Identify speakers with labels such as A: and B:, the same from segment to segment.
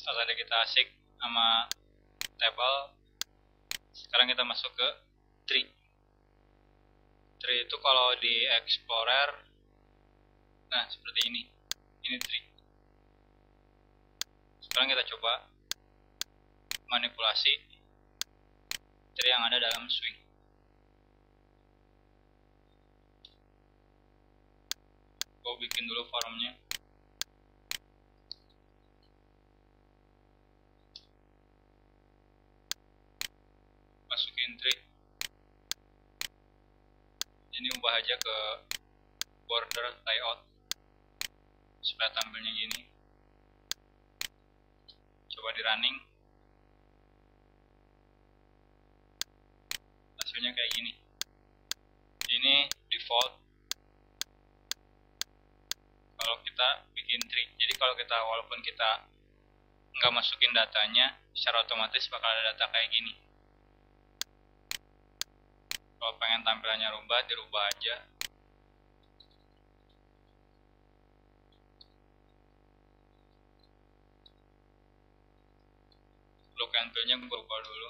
A: Setelah tadi kita asik sama table, sekarang kita masuk ke tree. Tree itu kalau di Explorer, nah seperti ini tree. Sekarang kita coba manipulasi tree yang ada dalam swing. Gue bikin dulu formnya. Masukin tree. Ini ubah aja ke border layout supaya tampilnya gini. Coba di running, hasilnya kayak gini. Ini default kalau kita bikin tree. Jadi kalau kita, walaupun kita nggak masukin datanya, secara otomatis bakal ada data kayak gini. Kalau pengen tampilannya rubah, dirubah aja. Look and feel-nya gue rubah dulu.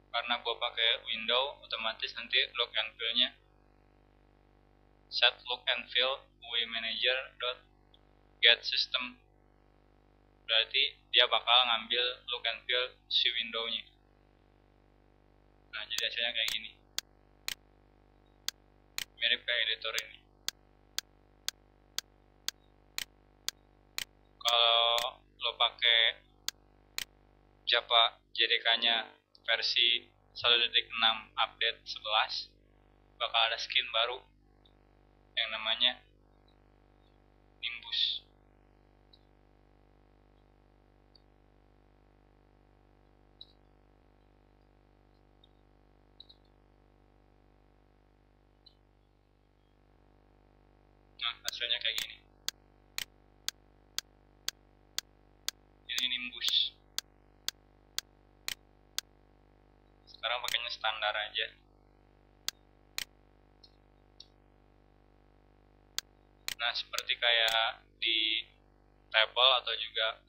A: Karena gue pakai window, otomatis nanti look and feel-nya set look and feel UI manager get system. Berarti dia bakal ngambil look and feel si window-nya. Nah, jadi hasilnya kayak gini. Mirip kayak editor ini. Kalau lo pakai Java JDK-nya versi 1.6 update 11, bakal ada skin baru yang namanya Nimbus. Nah, hasilnya kayak gini. Ini Nimbus. Sekarang pakainya standar aja. Nah, seperti kayak di table atau juga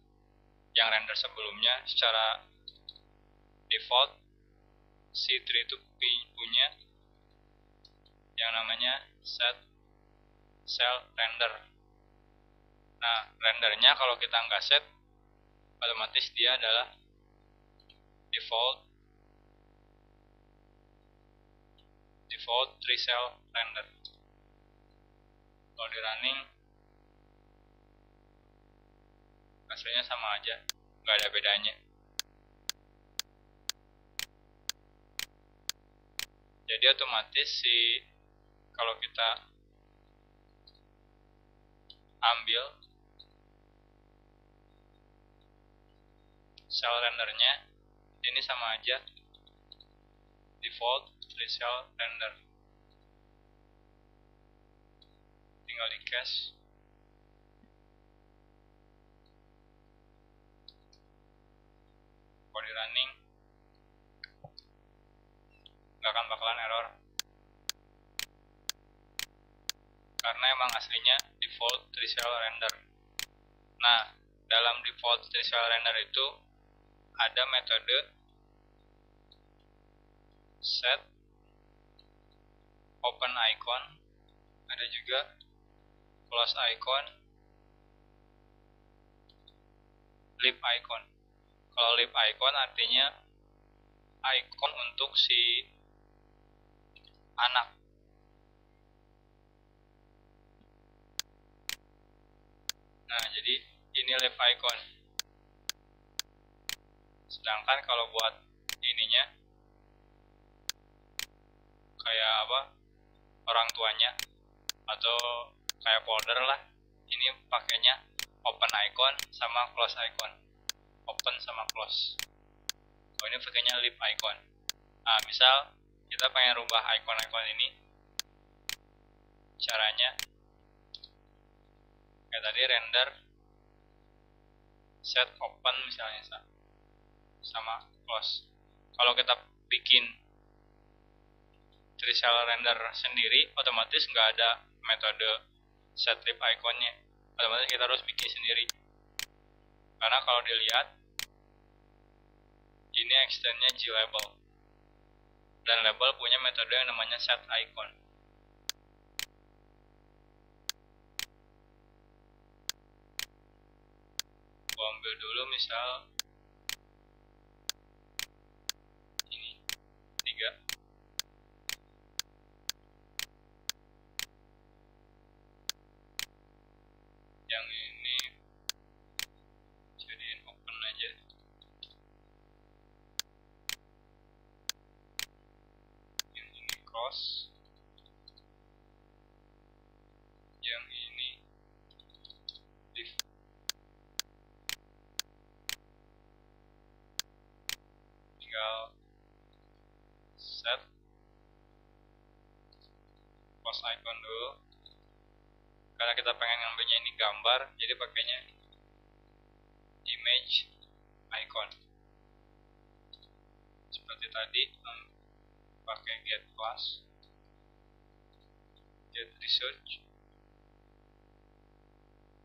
A: yang render sebelumnya, secara default si tree itu punya yang namanya set cell render. Nah, rendernya kalau kita nggak set, otomatis dia adalah default tree cell render. Kalau di running, hasilnya sama aja, nggak ada bedanya. Jadi otomatis kalau kita ambil cell rendernya, ini sama aja default tree cell render. Tinggal di cache. Kalau di running, nggak akan bakalan error. Karena emang aslinya default tree cell render. Nah, dalam default tree cell render itu ada metode set open icon, ada juga close icon, leave icon. Kalau leave icon artinya icon untuk si anak. Nah, jadi ini leave icon. Sedangkan kalau buat ininya kayak apa, orang tuanya atau kayak folder lah, ini pakainya open icon sama close icon. Open sama close. Oh, ini pakainya leave icon. Nah, misal kita pengen rubah icon-icon ini, caranya kayak tadi, render set open misalnya sama close. Kalau kita bikin 3 cell render sendiri, otomatis nggak ada metode set lib iconnya, otomatis kita harus bikin sendiri. Karena kalau dilihat ini extendnya glabel, dan label punya metode yang namanya set icon. Gua ambil dulu misal ini 3. Yang ini jadiin open aja. Yang ini close. Yang ini div. Tinggal set close icon dulu. Karena kita pengen ngambilnya ini gambar, jadi pakainya image icon. Seperti tadi pakai get class, get research,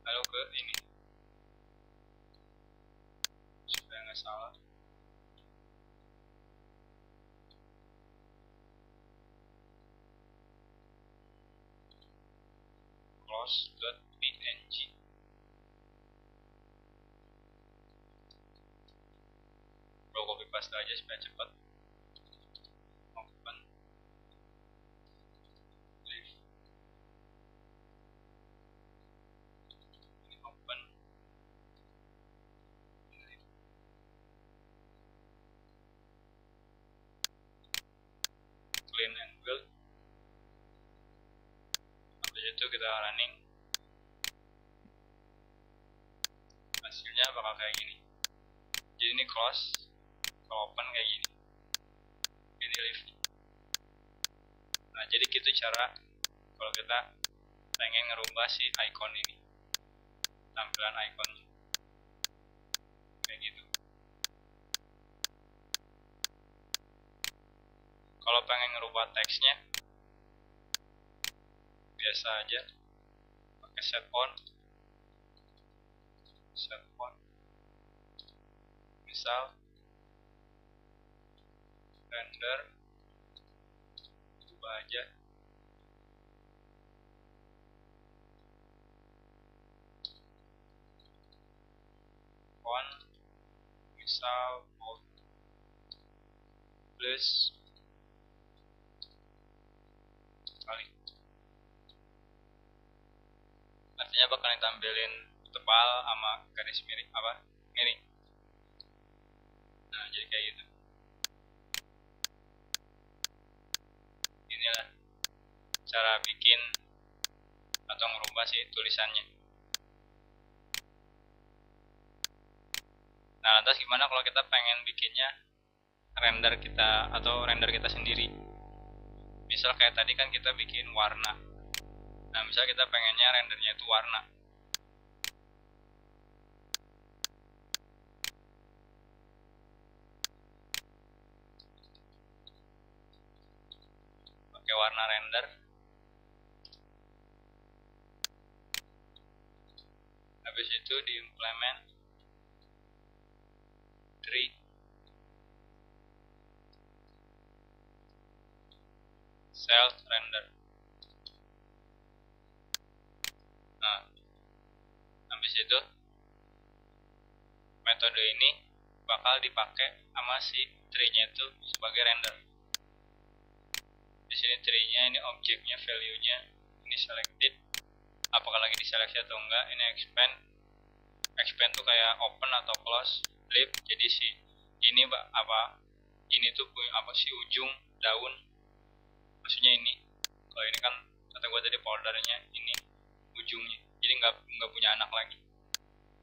A: lalu ke ini supaya nggak salah. Close.png. Bro, copy paste aja supaya cepat. Open, leave, ini open, leave. Clean and build. Habis itu kita running, hasilnya bakal kayak gini. Jadi ini close, kalau open kayak gini, ini leave. Nah, jadi gitu cara kalau kita pengen ngerubah si icon ini, tampilan icon kayak gitu. Kalau pengen ngerubah teksnya, biasa aja pakai set on. Misal render, ubah aja font, misal bold plus kali. Artinya bakal ditampilin tebal sama garis miring miring. Nah, jadi kayak gitu. Inilah cara bikin atau ngerubah sih tulisannya. Nah, lantas gimana kalau kita pengen bikinnya render kita atau render kita sendiri? Misal kayak tadi kan kita bikin warna. Nah, misal kita pengennya rendernya itu warna. Pakai warna render. Habis itu diimplement tree self render. Nah, habis itu metode ini bakal dipakai sama si tree-nya itu sebagai render. Di sini tree-nya, ini objeknya, value-nya, ini selected. Apakah lagi diseleksi atau enggak? Ini expand. Expand tuh kayak open atau close, leave. Jadi si ini ini tuh punya si ujung daun. Maksudnya ini. Kalau ini kan kata gue tadi foldernya ini ujungnya. Jadi nggak punya anak lagi.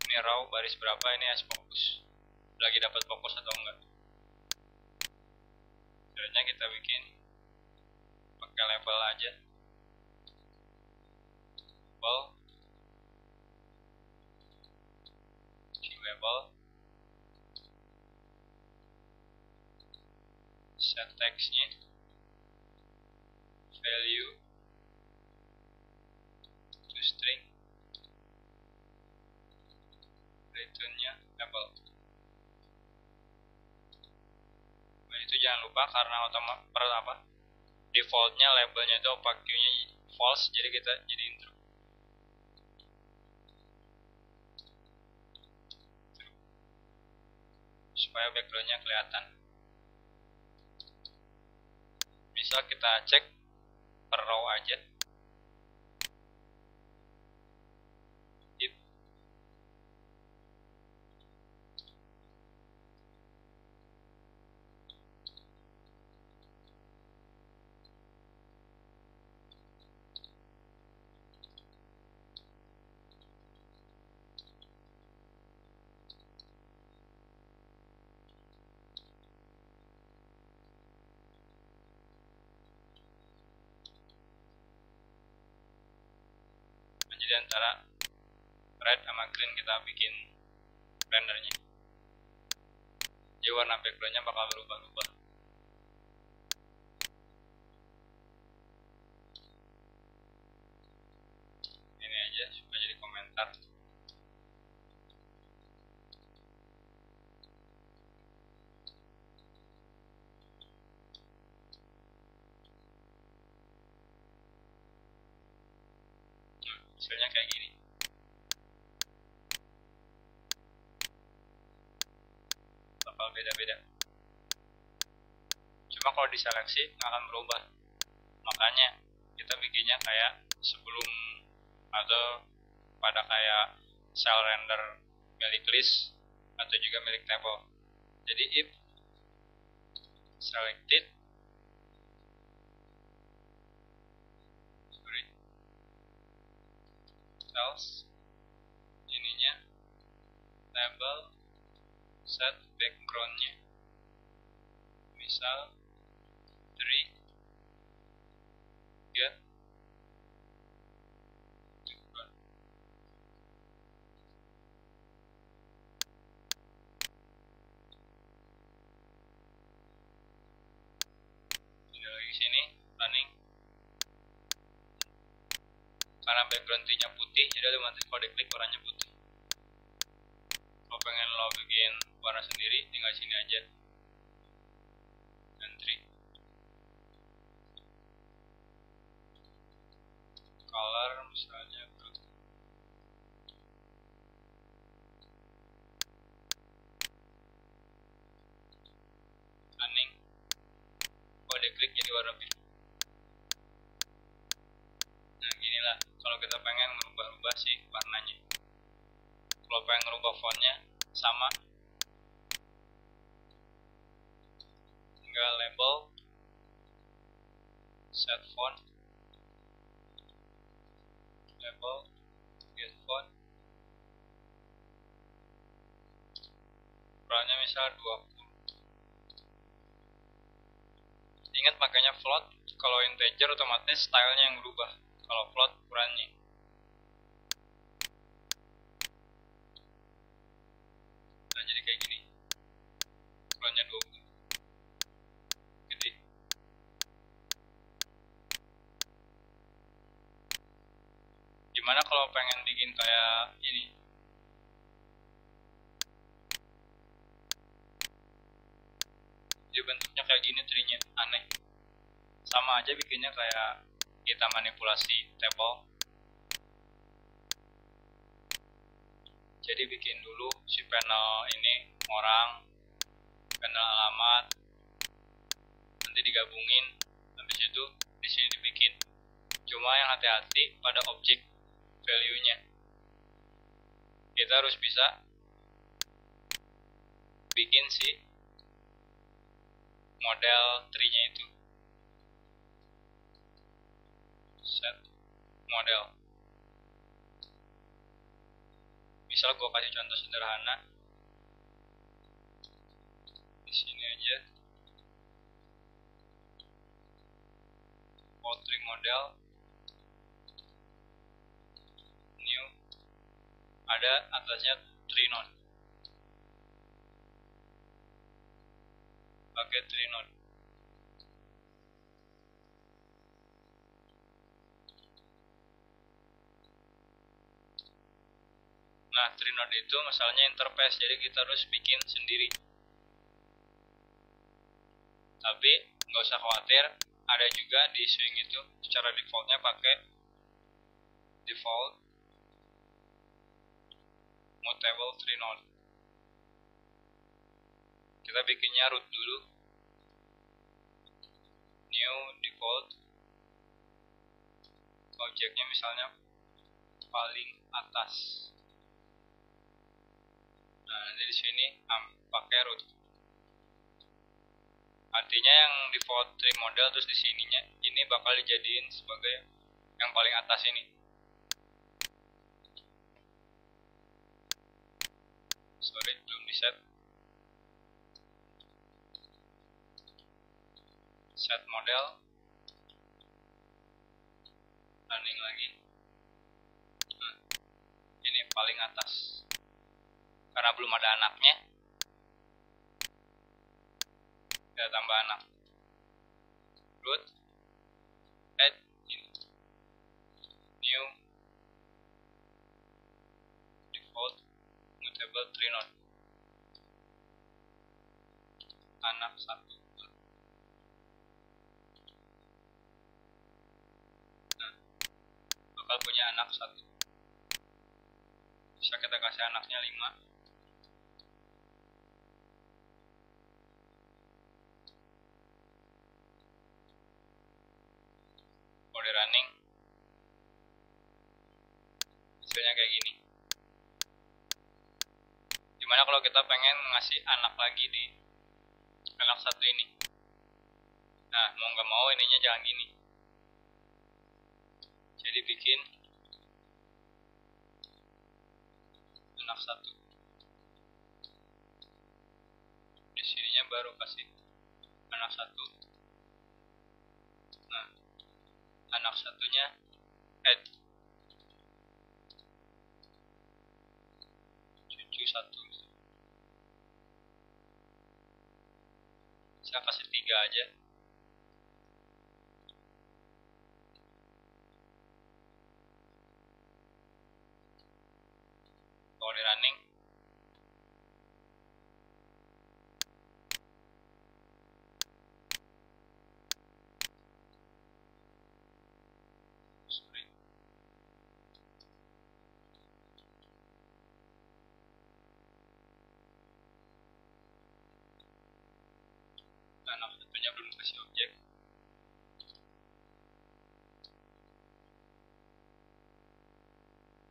A: Ini raw baris berapa, ini as fokus. Lagi dapat fokus atau enggak. Caranya kita bikin pakai label aja. Label set text-nya value to string, returnnya label. Nah, itu jangan lupa karena defaultnya labelnya itu opaque-nya false, jadi kita jadiin true. Supaya backgroundnya kelihatan. Misal kita cek per row aja. If jadi antara red sama green kita bikin rendernya. Jadi warna backgroundnya bakal berubah-ubah. Ini aja supaya jadi komentar. Hasilnya kayak gini. Bakal beda-beda. Cuma kalau diseleksi akan berubah. Makanya kita bikinnya kayak sebelum atau pada kayak cell render milik list atau juga milik table. Jadi if selected cells ininya label set backgroundnya misal 3 get background. Ini lagi sini running karena background-nya putih, jadi otomatis kalau diklik warnanya putih. Kalau pengen lo bikin warna sendiri, tinggal sini aja. Entry. Color misalnya blue. Running. Kalau diklik jadi warna biru. Nah, ginilah kalau kita pengen merubah-rubah sih warnanya. Kalau pengen ngerubah fontnya sama, tinggal label set font, label get font, ukurannya misal 20. Ingat makanya float, kalau integer otomatis stylenya yang berubah, kalau float ukurannya. Nah, jadi kayak gini, ukurannya 20, gede. Gimana kalau pengen bikin kayak ini? Dia bentuknya kayak gini, tree-nya aneh. Sama aja bikinnya kayak kita manipulasi table. Jadi bikin dulu si panel ini orang, panel alamat, nanti digabungin, habis itu di sini dibikin. Cuma yang hati-hati pada objek value-nya. Kita harus bisa bikin si model tree-nya itu. Set model. Misal gue kasih contoh sederhana. Di sini aja. Tree model. New. Ada atasnya tree node. Pakai tree node. Nah, Trinode itu masalahnya interface, jadi kita harus bikin sendiri. Tapi nggak usah khawatir, ada juga di Swing itu secara defaultnya pakai default mutable Trinode. Kita bikinnya root dulu, new default, objeknya misalnya paling atas. Nah, nanti di sini pakai root. Artinya yang default tree model terus di sininya ini bakal dijadiin sebagai yang paling atas ini. Sorry, belum di set. Set model. Running lagi. Nah, ini paling atas. Karena belum ada anaknya, kita tambah anak. Root, add ini, new default mutable Trinode, anak 1. Nah, bakal punya anak 1. Bisa kita kasih anaknya 5. Kalau di running, hasilnya kayak gini. Gimana kalau kita pengen ngasih anak lagi di anak 1 ini? Nah, mau nggak mau ininya jangan gini. Jadi bikin anak 1. Di sininya baru kasih anak 1. Nah, anak 1-nya add cucu 1. Saya kasih 3 aja. Kalau di running, sorry, anak 1-nya belum kasih objek.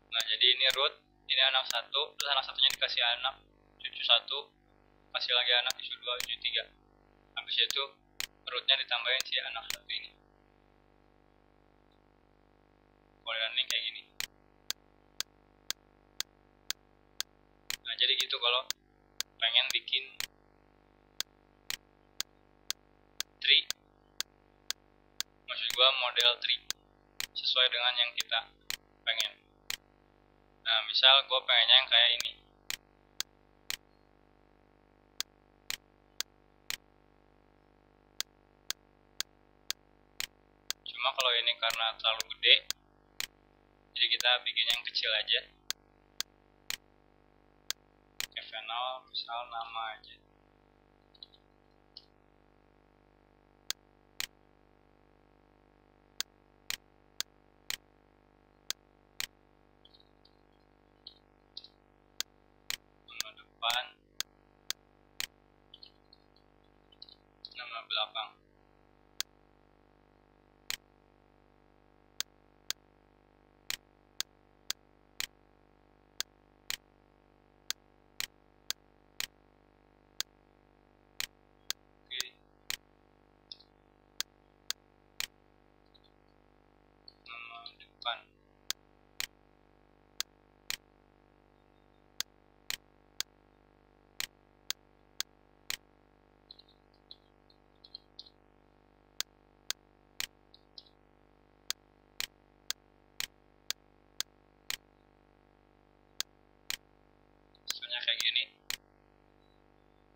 A: Nah, jadi ini root, ini anak 1, terus anak 1-nya dikasih anak cucu 1, kasih lagi anak cucu 2, cucu 3. Habis itu rootnya ditambahin si anak 1 ini. Kalau running kayak gini. Nah, jadi gitu kalau pengen bikin tree, maksud gua model tree sesuai dengan yang kita pengen. Nah, misal gue pengennya yang kayak ini. Cuma kalau ini karena terlalu gede, jadi kita bikin yang kecil aja. Final, misal nama aja. Nama depan, nama belakang. Oke. Nama depan. Hasilnya kayak gini.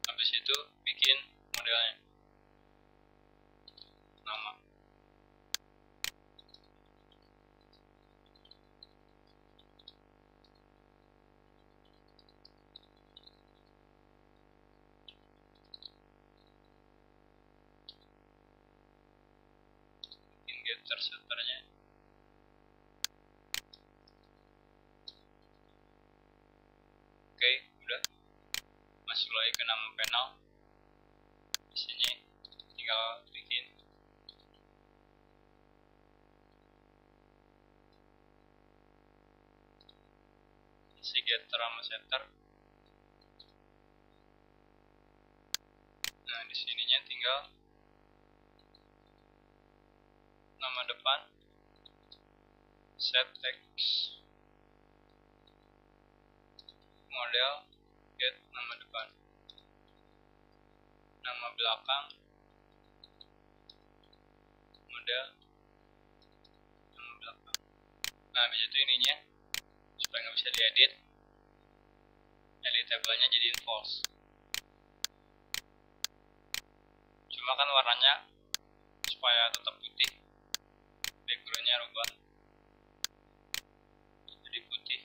A: Habis itu bikin modelnya. Nama. setter-setternya. Oke, udah. Masuk lagi ke nama panel. Di sini tinggal bikin si getter sama setter. Nah, di sininya tinggal nama depan set text model get nama depan, nama belakang model nama belakang. Nah, habis itu ininya supaya nggak bisa diedit, editablenya jadiin false. Cuma kan warnanya supaya tetap putih, backgroundnya rubah jadi putih.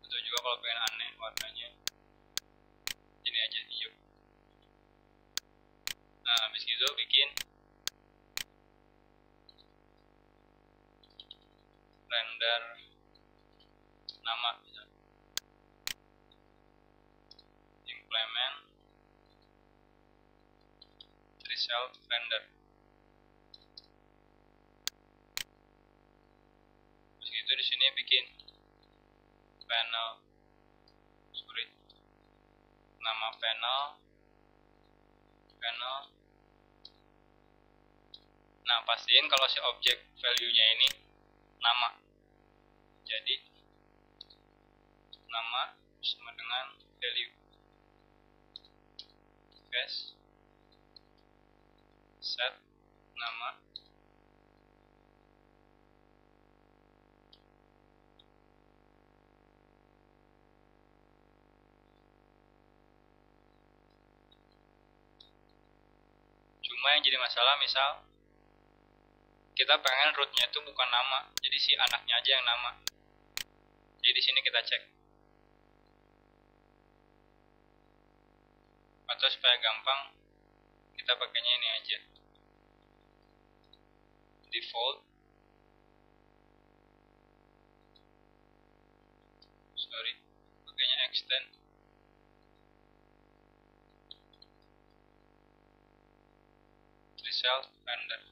A: Atau juga kalau pengen aneh warnanya ini aja hijau. Nah, habis itu bikin render nama, implement result render. Terus gitu di sini bikin panel, nama panel. Nah, pastiin kalau si objek value-nya ini nama. Jadi nama sama dengan value. Guys, set nama cuma yang jadi masalah misal kita pengen rootnya itu bukan nama, jadi si anaknya aja yang nama. Jadi di sini kita cek. Atau supaya gampang kita pakainya ini aja, default pakainya extend result render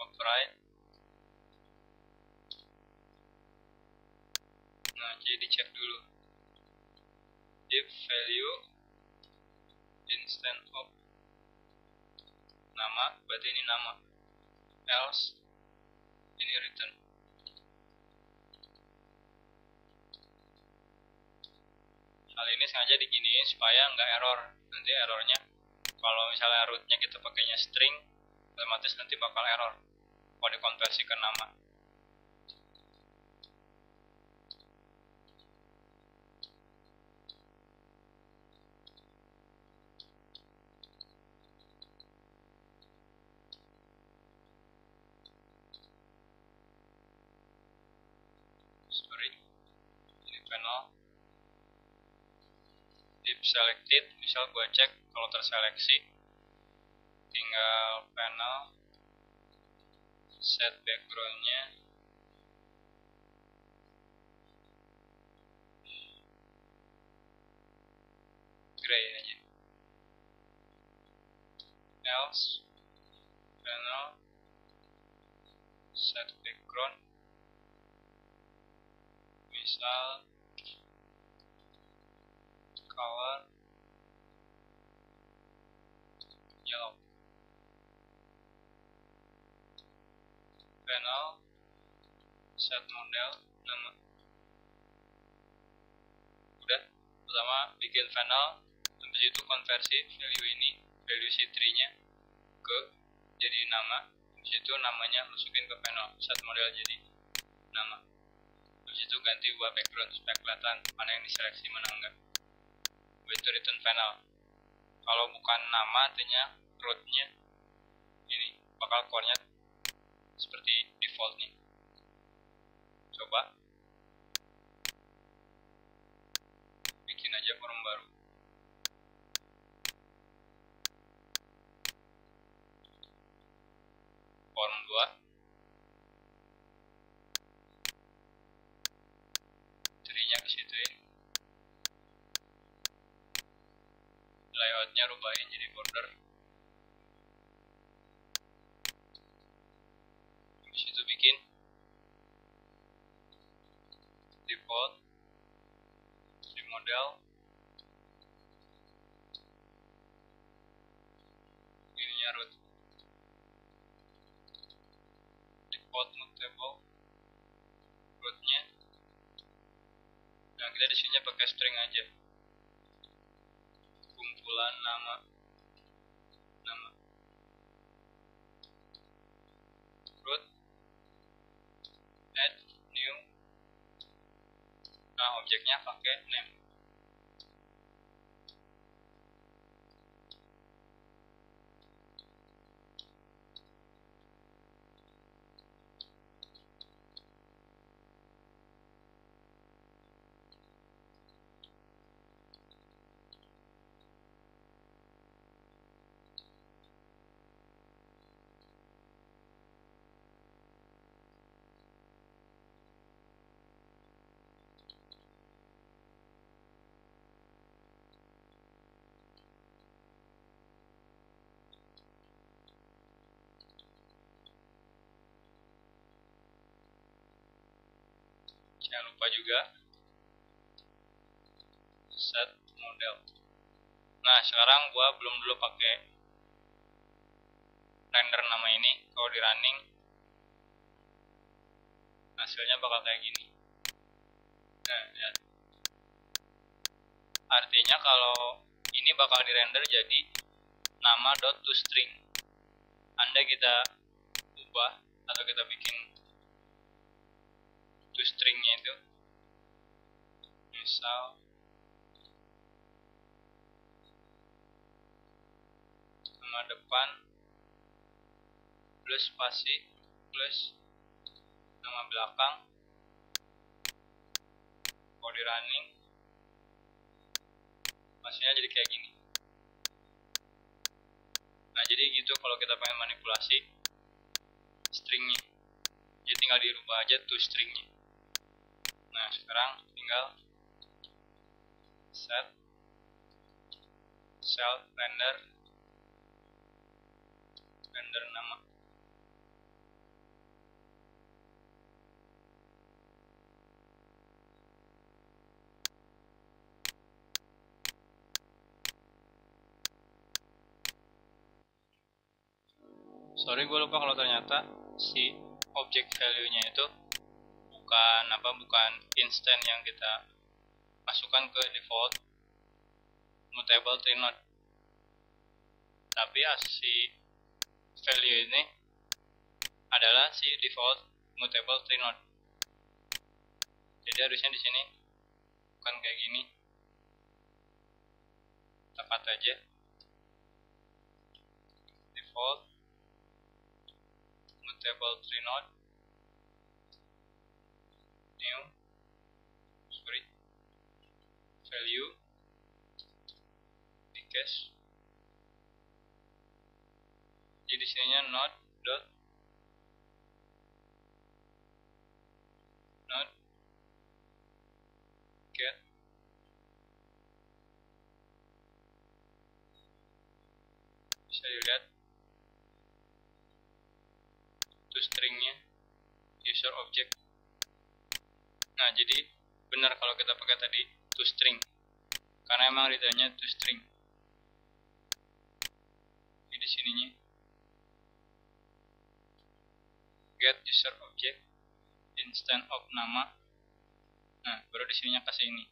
A: override. Nah, jadi dicek dulu if value instead of nama, berarti ini nama, else ini return. Hal ini sengaja diginiin supaya nggak error. Nanti errornya kalau misalnya rootnya kita pakainya string, otomatis nanti bakal error kalau dikonversi ke nama. Ini panel deep selected, misal gue cek kalau terseleksi, tinggal panel set backgroundnya gray aja, else panel set background misal color yellow, panel set model nama. Udah, pertama bikin panel, habis itu konversi value ini, value si tree nya ke jadi nama, habis itu namanya masukin ke panel, set model jadi nama, habis itu ganti buat background supaya kelihatan mana yang diseleksi mana enggak. Habis itu return panel. Kalau bukan nama artinya rootnya ini bakal core-nya seperti default nih. Coba bikin aja form baru. form 2. Tree-nya ke situ ya. Layoutnya rubahin jadi border. Di situ bikin default tree model. Ininya root. Default mutable rootnya. Nah, kita di sini pakai string aja. Kumpulan nama root add new. Nah, objeknya pakai name. Jangan lupa juga set model. Nah, sekarang gua belum dulu pakai render nama ini. Kalau di running hasilnya bakal kayak gini. Nah, lihat. Artinya kalau ini bakal di render jadi nama .toString. Andai kita ubah atau kita bikin toString-nya itu, misal nama depan plus spasi plus nama belakang. Kalau di running hasilnya jadi kayak gini. Nah, jadi gitu kalau kita pengen manipulasi stringnya, jadi tinggal dirubah aja toString-nya. Nah, sekarang tinggal set self render nama. Sorry, gue lupa kalau ternyata si object value-nya itu bukan instant yang kita masukkan ke default mutable tree node, tapi si value ini adalah si default mutable tree node. Jadi harusnya di sini bukan kayak gini. Tepat aja default mutable tree node new value di cache. Jadi sininya node get bisa dilihat toString-nya user object. Nah, jadi benar kalau kita pakai tadi toString, karena emang returnnya toString. Jadi di sininya get user object instead of nama. Nah, baru di sininya kasih ini.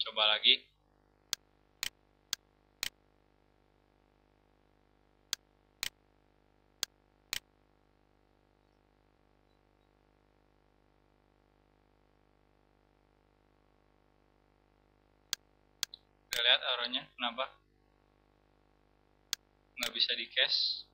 A: Coba lagi. Kita lihat errornya kenapa nggak bisa di cache.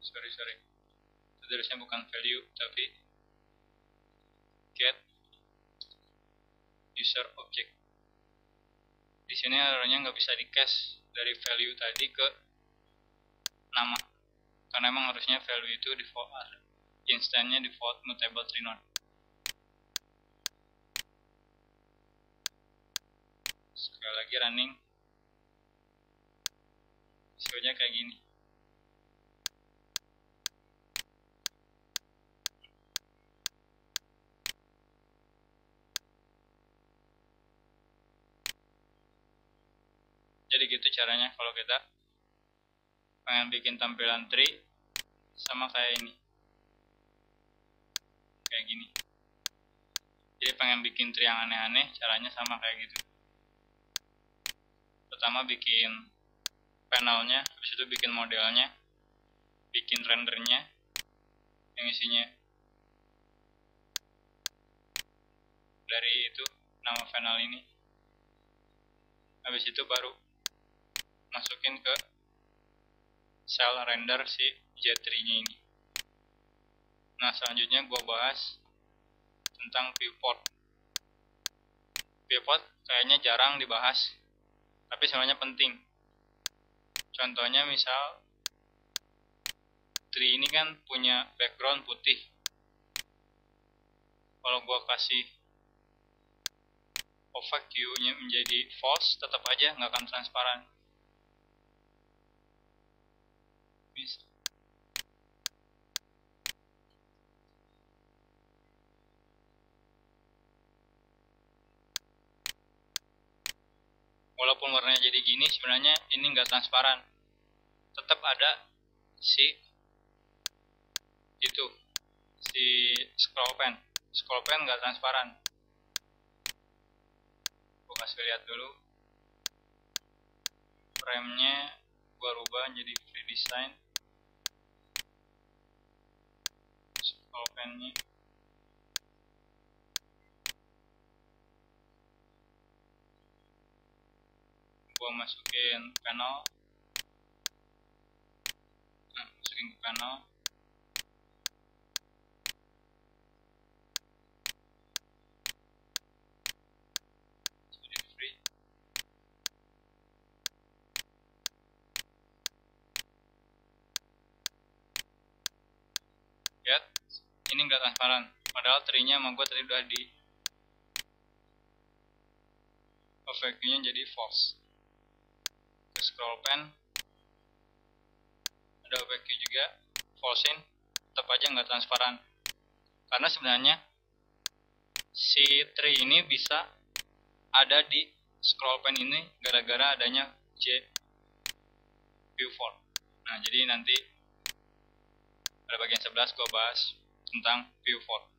A: sorry itu tulisnya bukan value tapi get user object. Di sini errornya nggak bisa di cache dari value tadi ke nama, karena emang harusnya value itu default instance-nya default mutable tree node. Sekali lagi running, hasilnya kayak gini. Jadi gitu caranya kalau kita pengen bikin tampilan tree sama kayak ini, kayak gini. Jadi pengen bikin tree yang aneh-aneh, caranya sama kayak gitu. Pertama bikin panelnya, habis itu bikin modelnya, bikin rendernya yang isinya dari itu nama panel ini. Habis itu baru masukin ke cell render si J3-nya ini. Nah, selanjutnya gue bahas tentang viewport. Viewport kayaknya jarang dibahas, tapi sebenarnya penting. Contohnya misal tree ini kan punya background putih. Kalau gue kasih opaque hue-nya menjadi false, tetap aja nggak akan transparan. Walaupun warnanya jadi gini, sebenarnya ini nggak transparan. Tetap ada si scroll pen. Scroll pen nggak transparan. Gue kasih lihat dulu. Frame-nya gue rubah jadi free design. Scroll pen-nya gue masukin panel. Nah, masukin ke panel. Jadi free. Lihat, ini nggak transparan. Padahal tree-nya sama gue tadi udah di overview-nya jadi false. Ke scroll pen ada overview juga, false-in, tetap aja nggak transparan. Karena sebenarnya si tree ini bisa ada di scroll pen ini gara-gara adanya viewport. Nah, jadi nanti pada bagian 11 gue bahas tentang viewport.